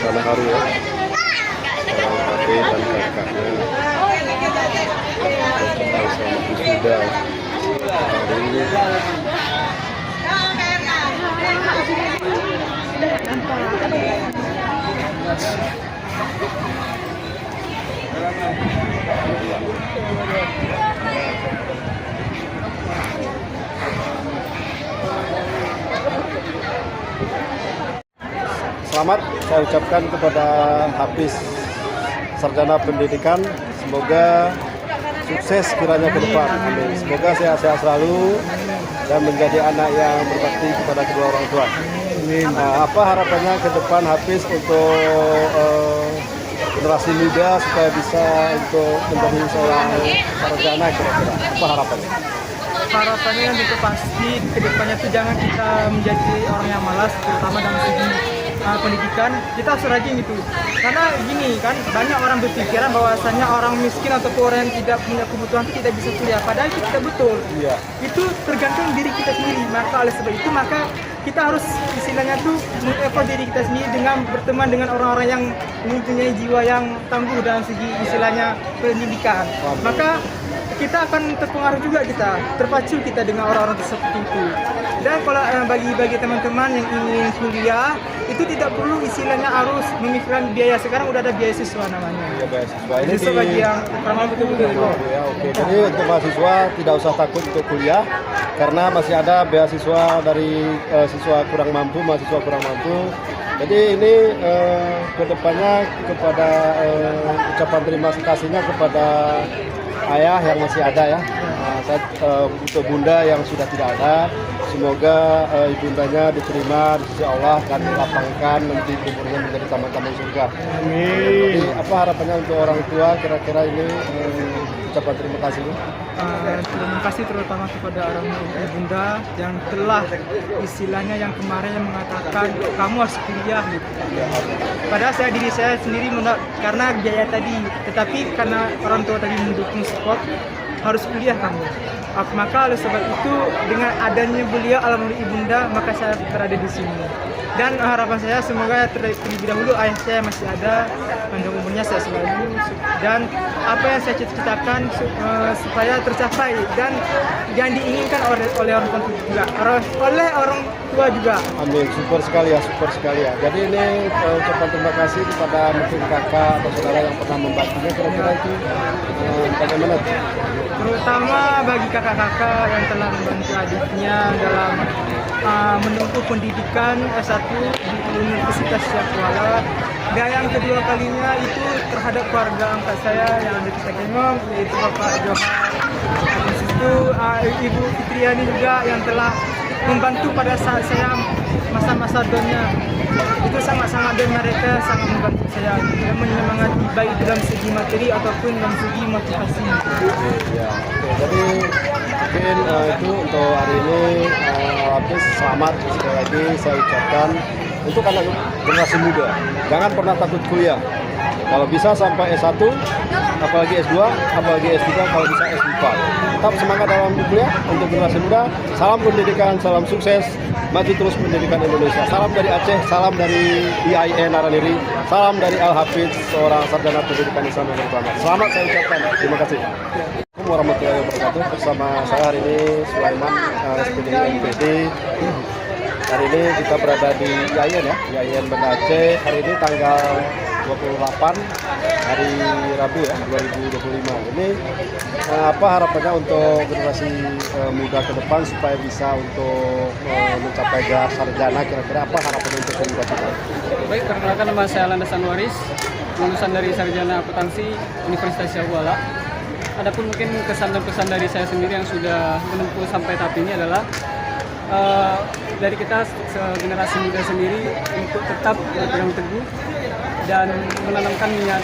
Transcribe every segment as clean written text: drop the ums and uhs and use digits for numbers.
suasana haru ya. Orang adik dan kakaknya sama wisuda hari ini. Selamat saya ucapkan kepada Hafiz Sarjana Pendidikan, semoga sukses kiranya ke depan. Semoga sehat-sehat selalu dan menjadi anak yang berbakti kepada kedua orang tua. Apa harapannya ke depan Hafiz untuk generasi muda supaya bisa untuk menjadi seorang sarjana kira-kira? Apa harapannya? Harapannya yang itu pasti ke depannya itu jangan kita menjadi orang yang malas, terutama dalam segi pendidikan. Kita harus rajin gitu, karena gini kan, banyak orang berpikiran bahwasannya orang miskin ataupun orang yang tidak punya kebutuhan itu tidak bisa kuliah, padahal itu tidak betul. Iya. Itu tergantung diri kita sendiri. Maka oleh sebab itu maka kita harus istilahnya tuh meng-effort diri kita sendiri dengan berteman dengan orang-orang yang mempunyai jiwa yang tangguh dalam segi istilahnya pendidikan. Maka kita akan terpengaruh juga, kita terpacu kita dengan orang-orang seperti itu. Dan kalau bagi teman-teman yang ingin kuliah, itu tidak perlu istilahnya harus memikirkan biaya. Sekarang udah ada beasiswa namanya. Iya, beasiswa. Ini Beasiswa bagi yang kurang betul-betul. Ya, oke. Jadi untuk mahasiswa tidak usah takut untuk kuliah, karena masih ada beasiswa dari siswa kurang mampu, mahasiswa kurang mampu. Jadi ini kedepannya kepada ucapan terima kasihnya kepada ayah yang masih ada ya. Untuk bunda yang sudah tidak ada, semoga ibundanya diterima di sisi Allah dan dilapangkan nanti kuburnya menjadi taman-taman surga. Amin. Jadi apa harapannya untuk orang tua kira-kira ini ucapan terima kasih? Terima kasih terutama kepada orang ibunda yang telah istilahnya yang kemarin yang mengatakan kamu harus kuliah gitu. Padahal diri saya sendiri karena biaya tadi, tetapi karena orang tua tadi mendukung support, harus kuliah kamu. Maka oleh sebab itu dengan adanya beliau almarhum ibunda, maka saya berada di sini. Dan harapan saya semoga terlebih dahulu ayah saya masih ada, panjang umurnya saya selalu, dan apa yang saya cita-citakan supaya tercapai dan yang diinginkan oleh orang tua juga, oleh orang tua juga. Amin, super sekali ya, super sekali ya. Jadi ini ucapan terima kasih kepada mungkin kakak atau saudara yang pernah membantunya, kira-kira itu bagaimana? Terutama bagi kakak-kakak yang telah membantu adiknya dalam menempuh pendidikan S1 di Universitas Syakuala. Dan yang kedua kalinya itu terhadap keluarga angkat saya yang ada di Sakemong, yaitu Bapak Johar. Habis itu Ibu Fitriani juga yang telah membantu pada saat saya masa-masa downnya. Itu sangat-sangat, dan mereka sangat membantu saya dan menyemangati baik dalam segi materi ataupun dalam segi motivasi. Ya, oke. Jadi mungkin itu untuk hari ini Hafiz selamat sekali lagi saya ucapkan untuk anak generasi muda. Jangan pernah takut kuliah. Kalau bisa sampai S1, apalagi S2, apalagi S3, kalau bisa S4. Tetap semangat dalam kuliah untuk generasi muda. Salam pendidikan, salam sukses. Maju terus pendidikan Indonesia. Salam dari Aceh, salam dari IAIN Naraniri, salam dari Al Hafiz, seorang sarjana pendidikan Islam yang pertama. Selamat saya ucapkan. Terima kasih. Assalamualaikum warahmatullahi wabarakatuh. Bersama saya hari ini Sulaiman, SPDI MPD. Hari ini kita berada di IAIN ya, IAIN Banda Aceh. Hari ini tanggal 28 hari Rabu ya, 2025. Ini apa harapannya untuk generasi muda ke depan supaya bisa untuk mencapai gelar sarjana, kira-kira apa harapannya untuk pemuda kita? Baik, perkenalkan nama saya Landas Anwaris, lulusan dari Sarjana Akuntansi Universitas Syakuala. Adapun mungkin kesan dan pesan dari saya sendiri yang sudah menempuh sampai tahap ini adalah dari kita generasi muda sendiri untuk tetap berpegang teguh dan menanamkan niat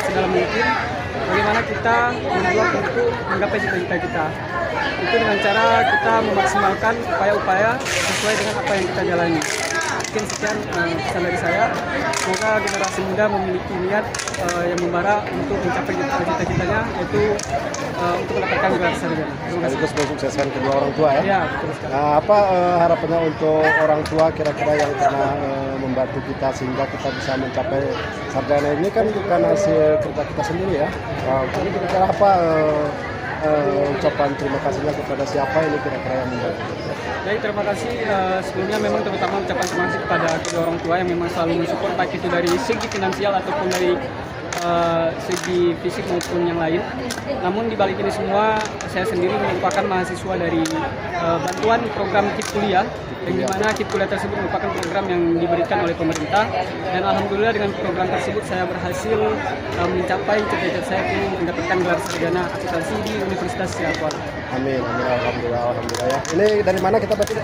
segala mungkin bagaimana kita berjuang untuk menggapai cita-cita kita. Itu dengan cara kita memaksimalkan upaya-upaya sesuai dengan apa yang kita jalani. sekian pesan dari saya. Semoga generasi muda memiliki niat yang membara untuk mencapai cita-citanya, yaitu untuk mendapatkan gelar sarjana. Terima kasih. Sekaligus mensukseskan kedua orang tua ya. Ya, betul sekali. Nah, apa harapannya untuk orang tua kira-kira yang pernah membantu kita sehingga kita bisa mencapai sarjana ini kan bukan hasil kerja kita sendiri ya. Jadi kira-kira apa ucapan terima kasihnya kepada siapa ini kira-kira yang membantu? Baik, terima kasih. Sebelumnya memang terutama ucapan terima kasih kepada kedua orang tua yang memang selalu mensupport, baik itu dari segi finansial ataupun dari segi fisik maupun yang lain. Namun di balik ini semua, saya sendiri merupakan mahasiswa dari bantuan program KIP Kuliah, yang dimana KIP Kuliah tersebut merupakan program yang diberikan oleh pemerintah. Dan alhamdulillah dengan program tersebut saya berhasil mencapai cita-cita saya untuk mendapatkan gelar sarjana akuntansi di Universitas Syahkuala. Amin, amin, alhamdulillah ya. Ini dari mana kita berarti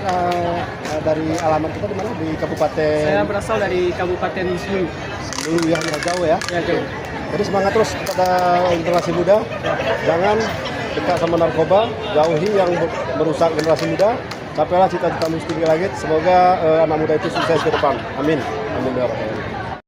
dari alamat kita di mana? Di Kabupaten. Saya berasal dari Kabupaten Sulu. Dulu ya, jauh ya. Ya, jauh. Jadi semangat terus kepada generasi muda, jangan dekat sama narkoba, jauhi yang merusak generasi muda, capailah cita-cita setinggi langit. Semoga anak muda itu sukses ke depan. Amin. Amin ya rabbal alamin.